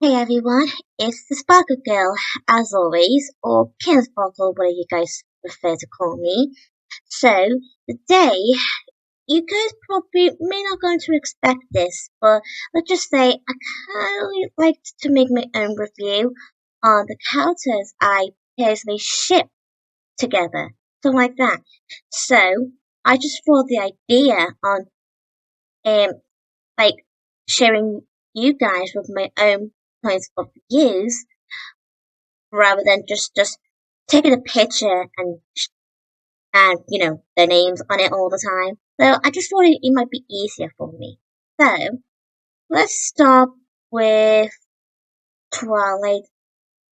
Hey everyone, it's the Sparkle Girl, as always, or Ken Sparkle, whatever you guys prefer to call me. So, today, you guys probably may not going to expect this, but let's just say I kind of like to make my own review on the characters I personally ship together, something like that. So, I just thought the idea on um like sharing you guys with my own points of views rather than just taking a picture and their names on it all the time. So I just thought it might be easier for me. So let's start with Twilight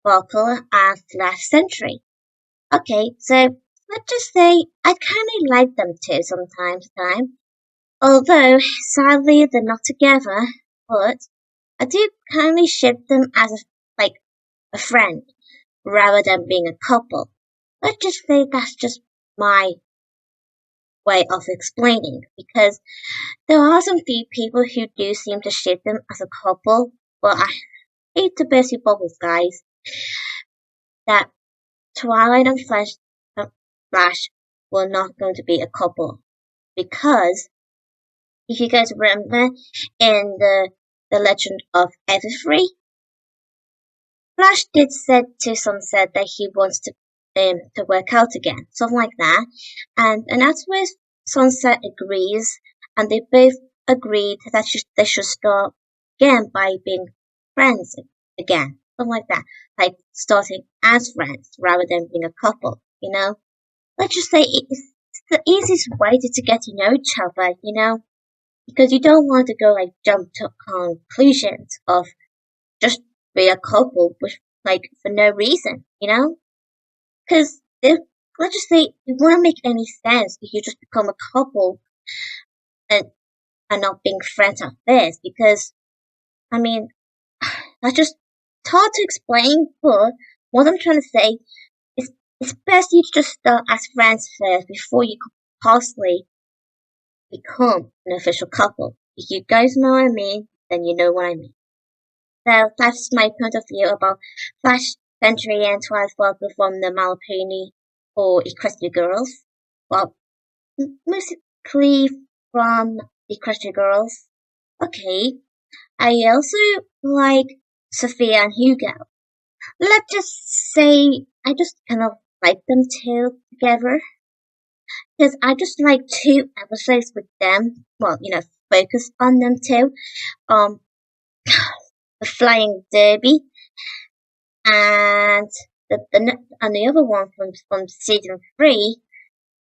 Sparkle and Flash Century. Okay, so let's just say I kinda like them too sometimes. Although sadly they're not together, but I do kindly ship them as a friend rather than being a couple. Let's just say that's just my way of explaining because there are some few people who do seem to ship them as a couple, but I hate to burst your bubbles, guys, that Twilight and Flash were not going to be a couple because if you guys remember in the Legend of Everfree, Flash did said to Sunset that he wants to work out again, something like that, and that's where Sunset agrees, and they both agreed that they should start again by being friends again, something like that, like starting as friends rather than being a couple. Let's just say it's the easiest way to get to know each other, because you don't want to go jump to conclusions of just be a couple with for no reason. Because if let's just say it wouldn't make any sense if you just become a couple and and not being friends at first. Because I mean, that's just it's hard to explain. But what I'm trying to say is, it's best you just start as friends first before you could possibly become an official couple. If you guys know what I mean, then you know what I mean. So that's my point of view about Flash Century and Twilight Sparkle from the Malapuni or Equestria Girls. Well, mostly from Equestria Girls. Okay, I also like Sophia and Hugo. Let's just say I just kind of like them two together because I just like two episodes with them. Well, focus on them too. Um, the Flying Derby and the other one from season 3,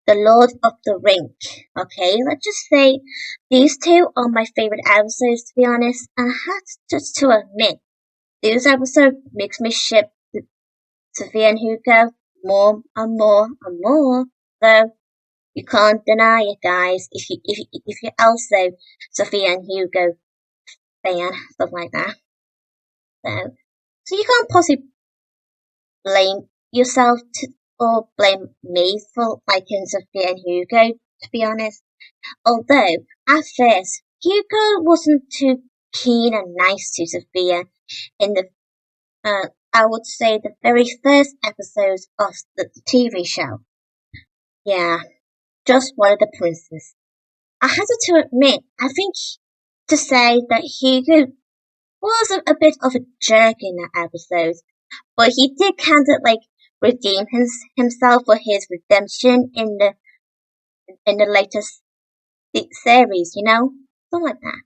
The Lord of the Ring. Okay, let's just say these two are my favorite episodes, to be honest. And I had to admit, these episodes makes me ship Sophia and Hugo more and more and more. So you can't deny it, guys. If you're also Sophia and Hugo fan, stuff like that. So you can't possibly blame yourself or blame me for liking Sophia and Hugo, to be honest. Although, at first, Hugo wasn't too keen and nice to Sophia in I would say, the very first episodes of the TV show. Yeah, just wanted the princess. I had to admit, I think to say that Hugo was a bit of a jerk in that episode, but he did kind of redeem himself for his redemption in the latest series, something like that.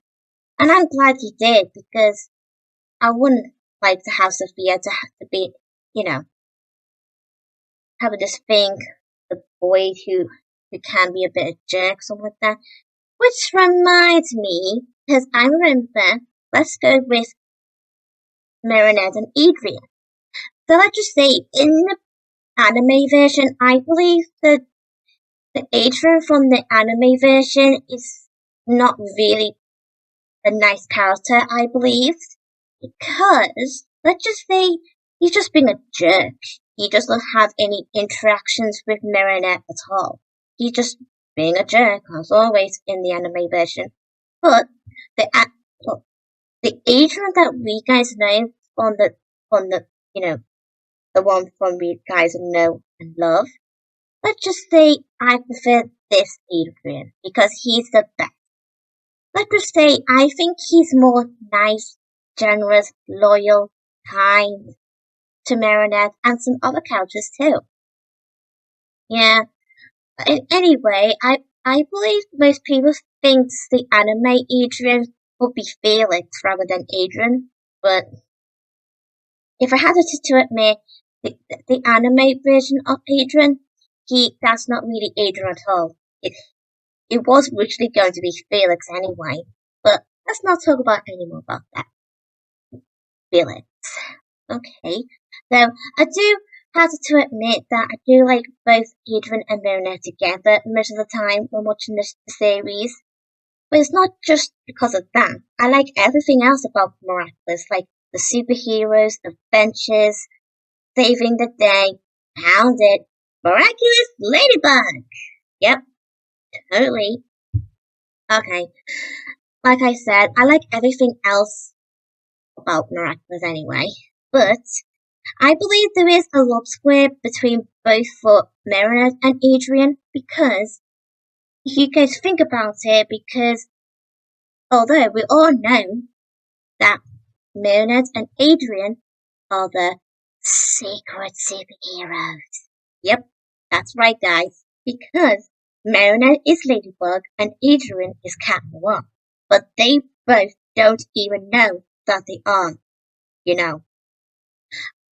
And I'm glad he did because I wouldn't like to have Sophia to have to be, you know, having this thing, the boy who can be a bit of a jerk, something like that. Which reminds me, because I remember, let's go with Marinette and Adrian. So let's just say in the anime version, I believe that the Adrian from the anime version is not really a nice character, I believe, because let's just say he's just being a jerk. He doesn't have any interactions with Marinette at all. He's just being a jerk, as always in the anime version. But the the Adrian that we guys know from the the one from you guys know and love. Let's just say I prefer this Adrian because he's the best. Let's just say I think he's more nice, generous, loyal, kind to Marinette and some other characters too. Yeah. Anyway, I believe most people think the anime Adrian would be Felix rather than Adrian, but if I had to admit, the anime version of Adrian, that's not really Adrian at all. It was originally going to be Felix anyway, but let's not talk about any more about that. Felix. Okay. So I do have to admit that I do like both Adrian and Marinette together most of the time when watching the series. But it's not just because of that. I like everything else about Miraculous, like the superheroes, adventures, saving the day, pounded, miraculous ladybug. Yep, totally. Okay, like I said, I like everything else about Miraculous anyway. But I believe there is a love square between both for Marinette and Adrian because if you guys think about it, because although we all know that Marinette and Adrian are the secret superheroes. Yep, that's right, guys. Because Marinette is Ladybug and Adrian is Cat Noir. But they both don't even know that they are, you know.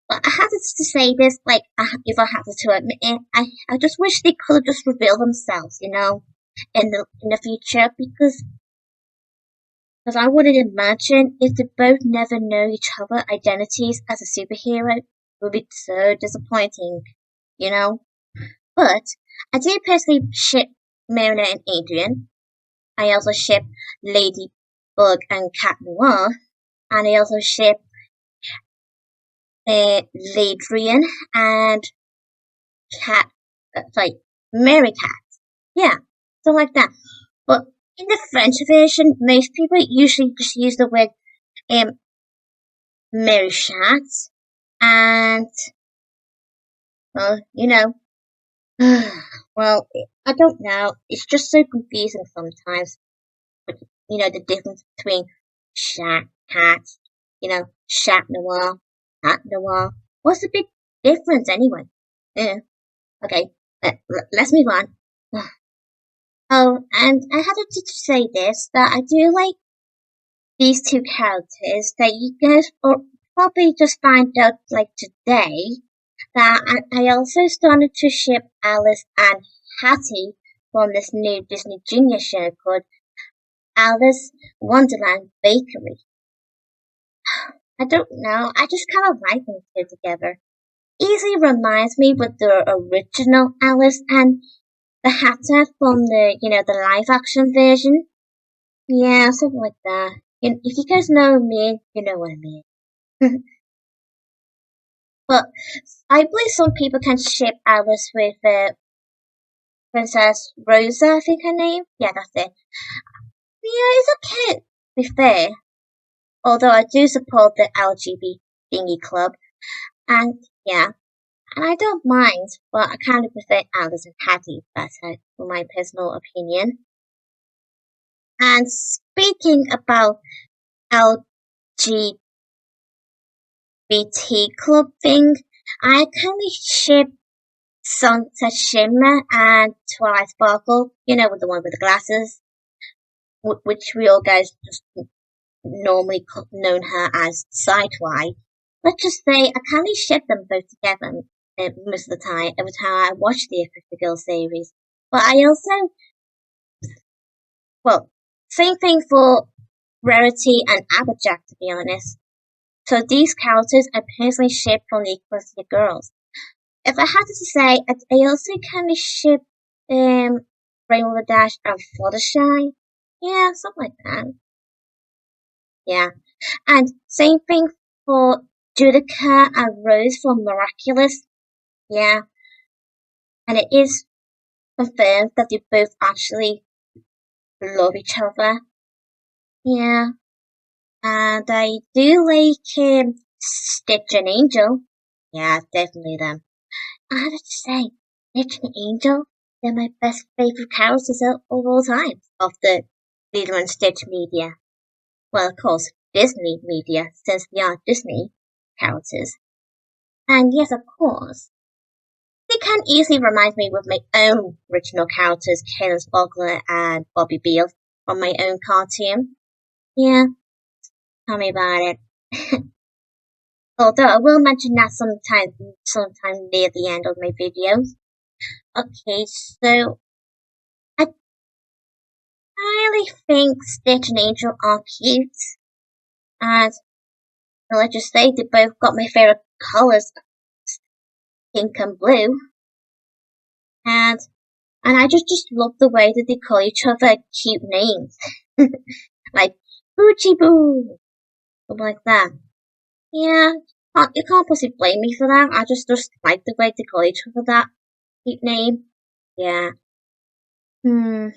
But I had to say this, like, if I had to admit it, I just wish they could have just revealed themselves, in the future, because I wouldn't imagine if they both never know each other's identities as a superhero. It would be so disappointing, you know? But I do personally ship Marinette and Adrian. I also ship Ladybug and Cat Noir. And I also ship Ladrian and Cat, Mary Cat. Yeah, something like that. But in the French version, most people usually just use the word Mary Chat. And, well, well, I don't know. It's just so confusing sometimes. But, the difference between Chat, Cat, Chat Noir, Cat Noir. What's the big difference anyway? Yeah. Okay, let's move on. Oh, and I had to say this, that I do like these two characters that you guys will probably just find out like today that I also started to ship Alice and Hattie from this new Disney Junior show called Alice Wonderland Bakery. I don't know, I just kind of like them two together. Easily reminds me with the original Alice and the Hatter from the live action version. Yeah, something like that. If you guys know me, you know what I mean. But I believe some people can ship Alice with Princess Rosa, I think her name. Yeah, that's it. Yeah, it's okay, to be fair. Although I do support the LGBT thingy club. And yeah, and I don't mind, but I kind of prefer Alice and Hattie better, for my personal opinion. And speaking about LGBT club thing, I currently ship Sunset Shimmer and Twilight Sparkle, with the one with the glasses, which we all guys just normally known her as Sidewise. Let's just say I kind of ship them both together most of the time, every time I watch the Africa Girl series. But I also, well, same thing for Rarity and Applejack, to be honest. So these characters I personally ship from the Equestria Girls. If I had to say, I also kind of ship Rainbow Dash and Fluttershy. Yeah, something like that. Yeah. And same thing for Judica and Rose from Miraculous. Yeah. And it is confirmed that they both actually love each other. Yeah. And I do like Stitch and Angel. Yeah, definitely them. I have to say, Stitch and Angel, they're my best favorite characters of all time of the Lilo and Stitch media. Well, of course, Disney media, since they are Disney characters. And yes, of course, they can easily remind me with my own original characters, Caleb Sparkler and Bobby Beale, from my own cartoon. Yeah, tell me about it. Although I will mention that sometime near the end of my videos. Okay, so I really think Stitch and Angel are cute, and let's just say they both got my favorite colors, pink and blue, and I just love the way that they call each other cute names, like Boochie Boo, something like that. Yeah, you can't possibly blame me for that. I just like the way they call each other that cute name. Yeah. Hmm.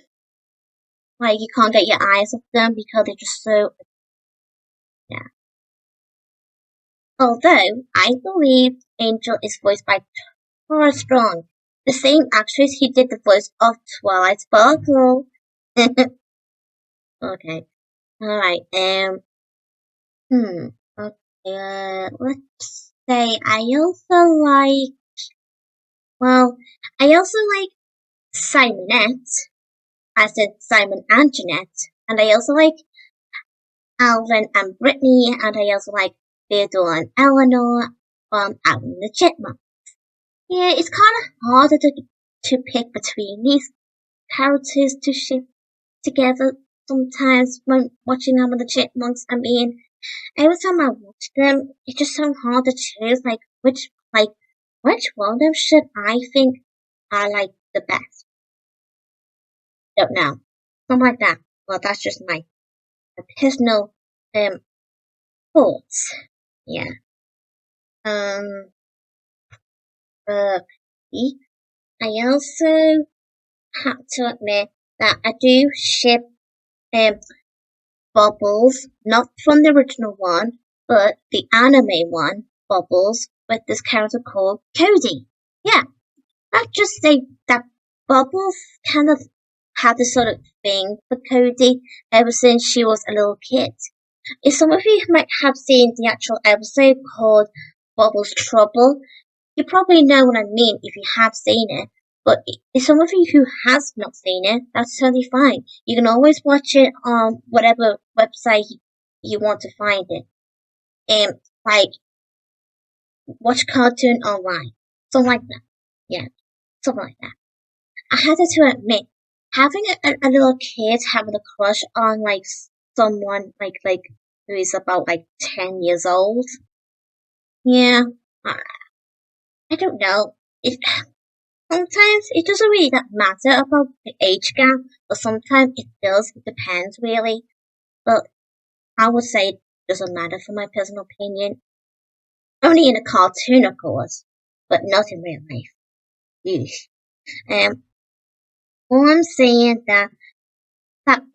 Like you can't get your eyes off them because they're just so. Yeah. Although I believe Angel is voiced by Tara Strong, the same actress who did the voice of Twilight Sparkle. Okay. All right. Hmm. Okay. Let's say I also like. Well, I also like Simonette, as in Simon and Jeanette, and I also like Alvin and Brittany, and I also like Theodore and Eleanor from Alvin and the Chipmunk. Yeah, it's kind of harder to pick between these characters to ship together sometimes when watching Alvin and the Chipmunks. I mean, every time I watch them, it's just so hard to choose, which one of them should I think I like the best? Don't know. Something like that. Well, that's just my personal, um, thoughts. Yeah. Um, uh, I also have to admit that I do ship um Bubbles, not from the original one, but the anime one, Bubbles, with this character called Cody. Yeah, I'd just say that Bubbles kind of had this sort of thing for Cody ever since she was a little kid. If some of you might have seen the actual episode called Bubbles Trouble, you probably know what I mean if you have seen it, but if some of you who has not seen it, that's totally fine. You can always watch it on whatever website you want to find it. Like watch cartoon online, something like that. Yeah, something like that. I had to admit, having a little kid having a crush on someone who is about 10 years old. Yeah, I, I don't know. Sometimes it doesn't really that matter about the age gap, but sometimes it does. It depends really. But I would say it doesn't matter for my personal opinion. Only in a cartoon, of course, but not in real life. Yeesh. All I'm saying that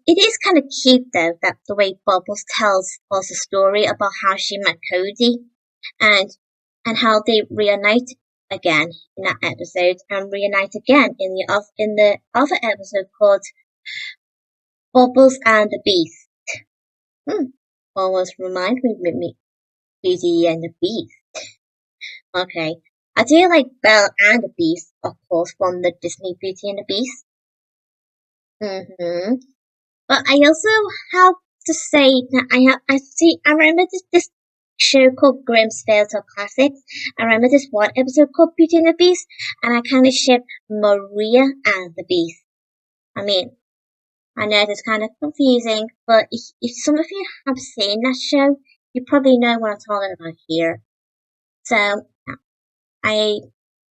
it is kind of cute though that the way Bubbles tells us a story about how she met Cody and how they reunite again in that episode and reunite again in the other episode called Bubbles and the Beast. Almost remind me Beauty and the Beast. Okay. I do like Belle and the Beast, of course, from the Disney Beauty and the Beast. But I also have to say that I remember this show called Grimm's Fairytale Classics. I remember this one episode called Beauty and the Beast, and I kind of ship Maria and the Beast. I mean, I know it's kind of confusing, but if some of you have seen that show, you probably know what I'm talking about here. So, I'm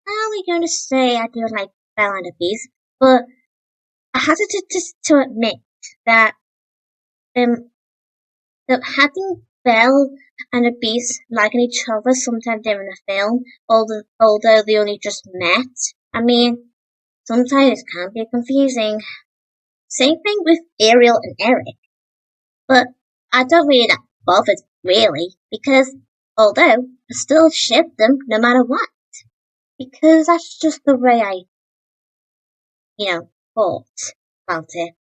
only going to say I do like Belle and the Beast, but I had to admit that that having Belle and the Beast liking each other sometimes during the film, although they only just met. I mean, sometimes it can be confusing. Same thing with Ariel and Eric, but I don't really that bothered really because Although I still ship them no matter what, because that's just the way I, thought about it.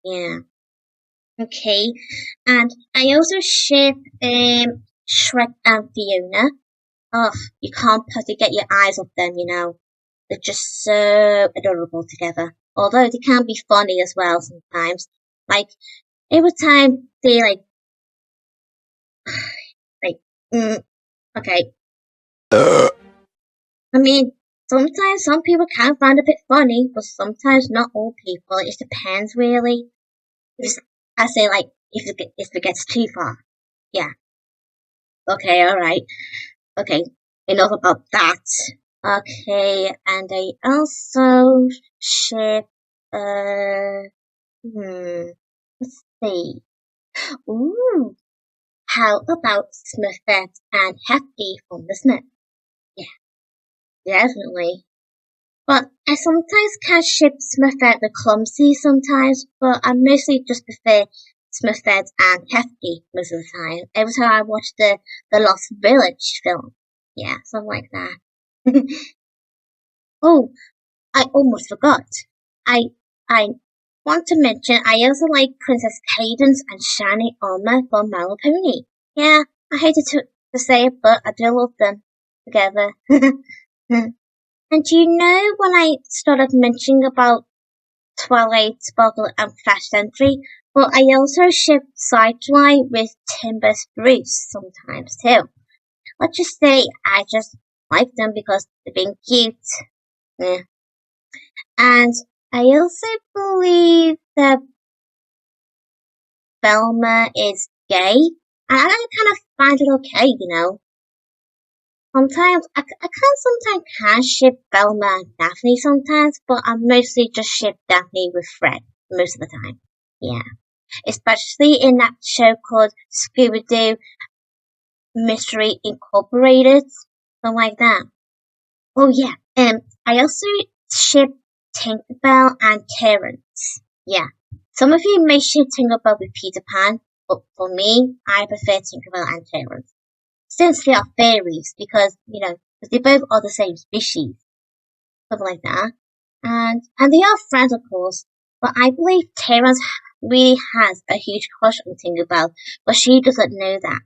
Yeah. Okay. And I also ship Shrek and Fiona. Oh, you can't possibly get your eyes off them. They're just so adorable together. Although they can be funny as well sometimes. Like every time they like okay. I mean, sometimes some people can find it a bit funny, but sometimes not all people. It just depends really. Just, I say like if it gets too far. Yeah. Okay, alright. Okay. Enough about that. Okay, and I also ship let's see. Ooh. How about Smurfette and Hefty from the Smith? Yeah, definitely. But I sometimes can ship Smurfette with Clumsy sometimes, but I mostly just prefer Smurfette and Hefty most of the time. Every time I watch the Lost Village film. Yeah, something like that. Oh, I almost forgot. I I want to mention I also like Princess Cadence and Shiny Armor from My Little Pony. Yeah, I hated to say it, but I do love them together. And do you know when I started mentioning about Twilight Sparkle and Fast Entry? Well, I also ship Sidefly with Timber Spruce sometimes too. Let's just say I just like them because they're being cute. Yeah. And I also believe that Velma is gay. And I kind of find it okay. Sometimes I can ship Velma and Daphne sometimes, but I mostly just ship Daphne with Fred most of the time. Yeah. Especially in that show called Scooby-Doo Mystery Incorporated. Something like that. Oh yeah. I also ship Tinkerbell and Terrence. Yeah. Some of you may ship Tinkerbell with Peter Pan, but for me, I prefer Tinkerbell and Terrence. Since they are fairies, because, they both are the same species, something like that. And they are friends, of course, but I believe Terrence really has a huge crush on Tinkerbell, but she doesn't know that.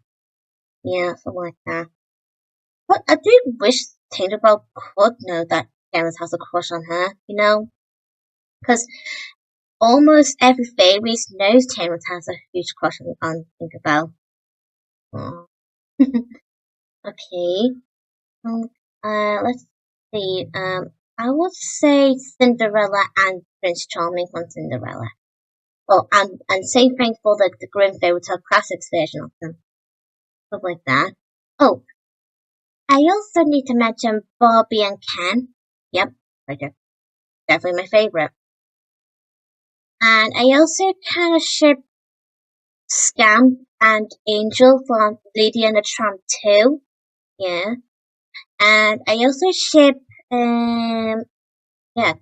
Yeah, something like that. But I do wish Tinkerbell could know that Terrence has a crush on her. Because almost every fairy knows Terrence has a huge crush on Tinkerbell. Aw. Okay. Um, let's see. I would say Cinderella and Prince Charming from Cinderella. Oh, and same thing for the Grimm Fairy Tale Classics version of them. Stuff like that. Oh, I also need to mention Barbie and Ken. Yep, right there. Definitely my favorite. And I also kind of ship Scam and Angel from Lady and the Tramp 2. Yeah. And I also ship, yeah,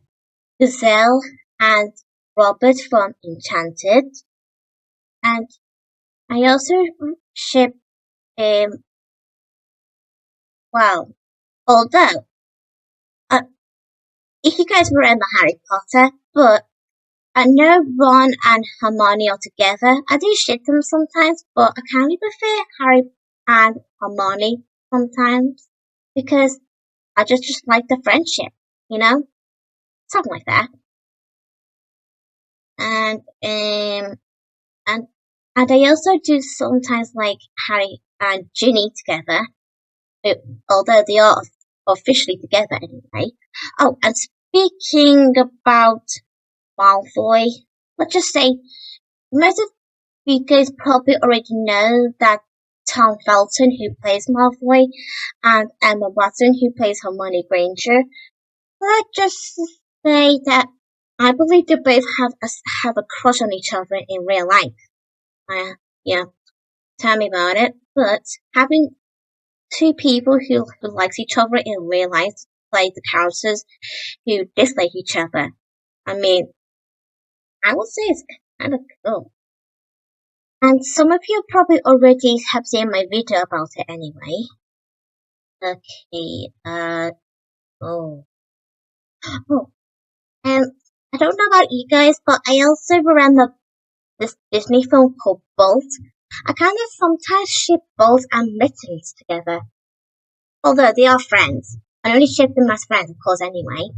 Gazelle and Robert from Enchanted. And I also ship, well, although, uh, if you guys remember Harry Potter, but I know Ron and Hermione are together. I do ship them sometimes, but I kind of prefer Harry and Hermione sometimes because I just like the friendship, you know? Something like that. And, and, and I also do sometimes like Harry and Ginny together. Although they are officially together anyway. Oh, and speaking about Malfoy, let's just say most of you guys probably already know that Tom Felton, who plays Malfoy, and Emma Watson, who plays Hermione Granger. Let's just say that I believe they both have a crush on each other in real life. Yeah, tell me about it. But having two people who likes each other in real life play the characters who dislike each other. I mean, I would say it's kind of cool. And some of you probably already have seen my video about it anyway. Okay, oh. Oh, and I don't know about you guys, but I also remember this Disney film called Bolt. I kind of sometimes ship Bolt and Mittens together. Although they are friends. I only ship them as friends, of course, anyway.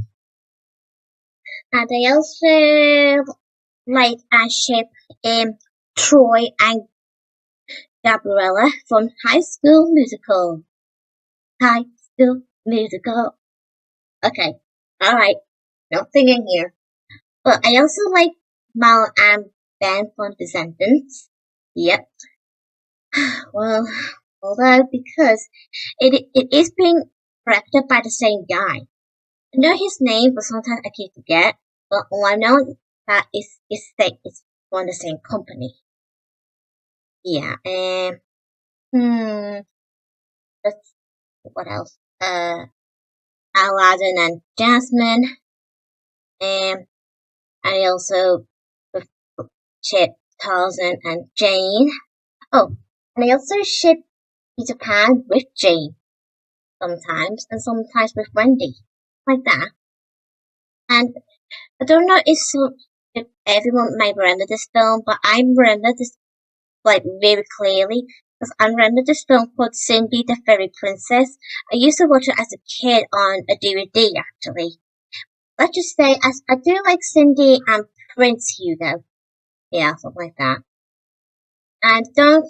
And I also I ship Troy and Gabriella from High School Musical. High School Musical. Okay, alright, no singing here. But I also like Mal and Ben from Descendants. Yep. Well, although because it is being directed by the same guy. I know his name, but sometimes I keep forget. But all I know that it's from the same company. Yeah. Hmm. Let's what else? Aladdin and Jasmine. I also ship Tarzan and Jane. Oh, and I also ship Peter Pan with Jane sometimes, and sometimes with Wendy, like that. And I don't know if everyone might remember this film, but I remember this like very clearly because I remember this film called Cindy the Fairy Princess. I used to watch it as a kid on a DVD actually. Let's just say I do like Cindy and Prince Hugo. Yeah, something like that. And don't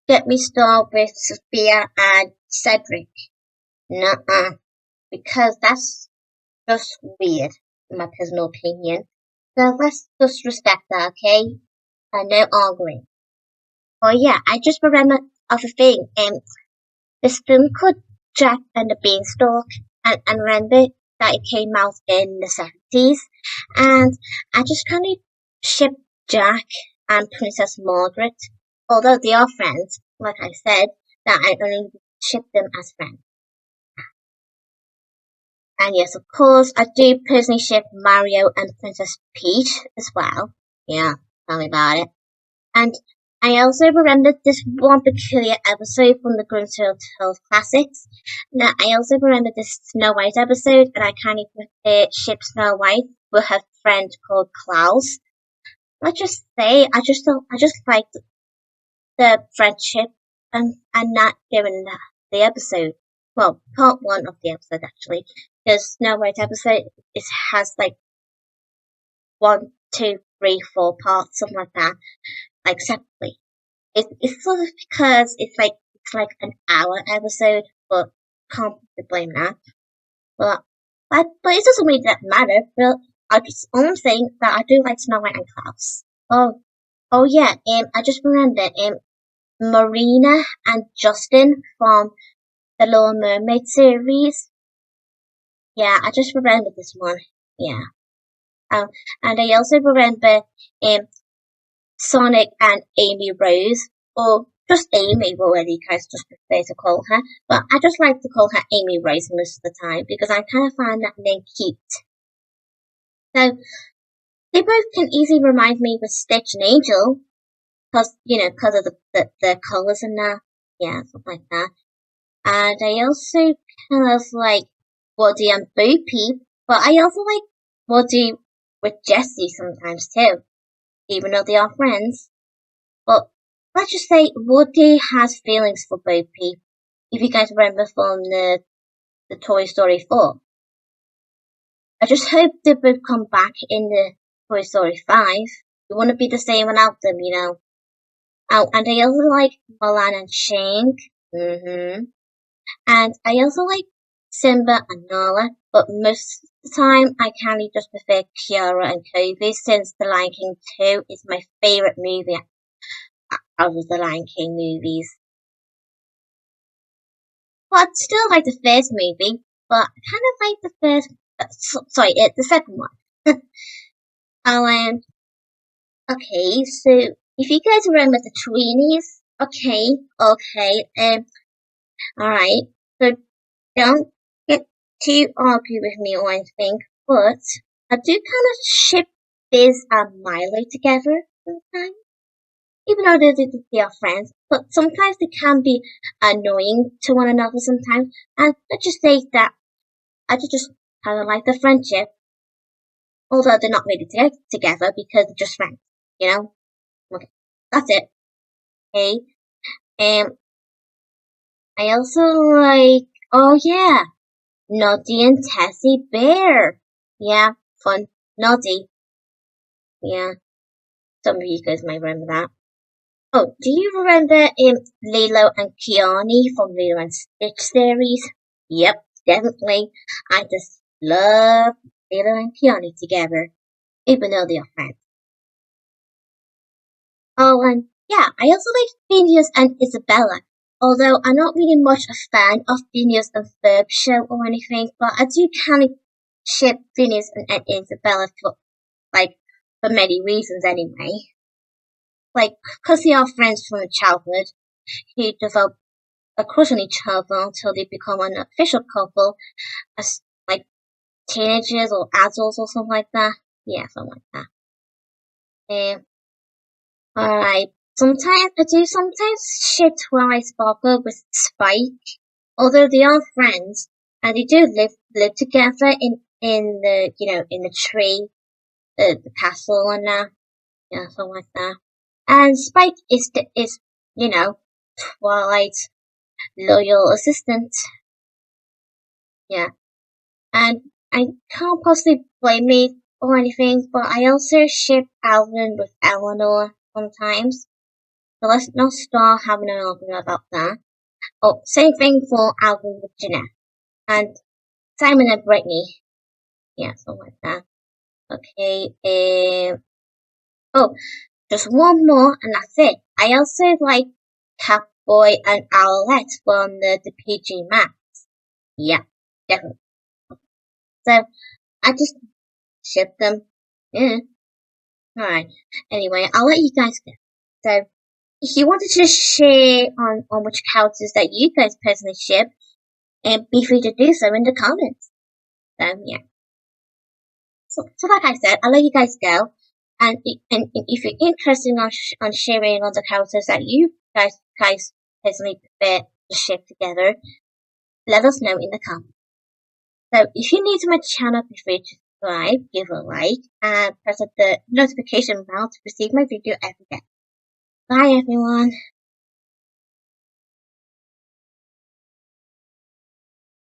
get me started with Sophia and Cedric. Nuh-uh. Because that's just weird, in my personal opinion. So let's just respect that, okay? And no arguing. Oh yeah, I just remember of a thing. This film called Jack and the Beanstalk, and remember that it came out in the 70s. And I just kind of shipped Jack and Princess Margaret. Although they are friends, like I said, that I only ship them as friends. And yes, of course, I do personally ship Mario and Princess Peach as well. Yeah, tell me about it. And I also remembered this one peculiar episode from the Grunfeld Tales classics. Now, I also remember this Snow White episode, and I kind of ship Snow White with her friend called Klaus. Let's just say, I just liked the friendship and not given the episode. Well, part one of the episode actually, because Snow White episode it has like 1, 2, 3, 4 parts, something like that, like separately. It's sort of because it's like an hour episode, but can't blame that. But it doesn't really that matter. But all I'm saying that I do like Snow White and Klaus. Oh yeah. I just remembered. Marina and Justin from the Little Mermaid series. Yeah, I just remembered this one. Yeah. And I also remember Sonic and Amy Rose, or just Amy, whatever you guys just prefer to call her. But I just like to call her Amy Rose most of the time because I kind of find that name cute. So they both can easily remind me of Stitch and Angel, cause of the colours and that. Yeah, something like that. And I also kind of like Woody and Boopy, but I also like Woody with Jessie sometimes too, even though they are friends. But let's just say Woody has feelings for Boopy, if you guys remember from the Toy Story 4. I just hope they both come back in the Toy Story 5. It wouldn't be the same without them, you know. Oh, and I also like Mulan and Shank. And I also like Simba and Nala, but most of the time I kind of just prefer Kiara and Kobe since The Lion King 2 is my favourite movie out of the Lion King movies. But I still like the first movie, but I kind of like the first, the second one. um, okay, so if you guys remember the Tweenies, alright, so don't get to argue with me or anything, but I do kind of ship Biz and Milo together sometimes. even though they are friends, but sometimes they can be annoying to one another sometimes. And let's just say that I just kind of like the friendship, although they're not really together because they're just friends, you know? Okay, that's it. Okay, um, I also like, oh yeah, Noddy and Tessie Bear. Yeah, fun. Noddy. Yeah, some of you guys might remember that. Oh, do you remember Lilo and Keani from Lilo and Stitch series? Yep, definitely. I just love Lilo and Keani together, even though they are friends. Oh, and yeah, I also like Phineas and Isabella. Although I'm not really much a fan of Phineas and Ferb show or anything, but I do kind of ship Phineas and Isabella for many reasons anyway. Like, because they are friends from childhood, he develop a crush on each other until they become an official couple as like teenagers or adults or something like that. Yeah, something like that. Alright. Sometimes I do sometimes ship Twilight Sparkle with Spike, although they are friends and they do live together in the in the tree, the castle and that. Yeah, something like that. And Spike is Twilight's loyal assistant. Yeah. And I can't possibly blame me or anything, but I also ship Alvin with Eleanor sometimes. So let's not start having an argument about that. Oh, same thing for Alvin with Jeanette. And Simon and Brittany. Yeah, something like that. Okay, oh, just one more and that's it. I also like Catboy and Owlette from the PG Max. Yeah, definitely. So I just ship them. Yeah. Alright. Anyway, I'll let you guys go. So if you wanted to share on which characters that you guys personally ship, and be free to do so in the comments. So yeah. So like I said, I'll let you guys go. And if you're interested on sharing on the characters that you guys personally prefer to ship together, let us know in the comments. So if you're new to my channel, be free to subscribe, give a like, and press the notification bell to receive my video every day. Bye everyone.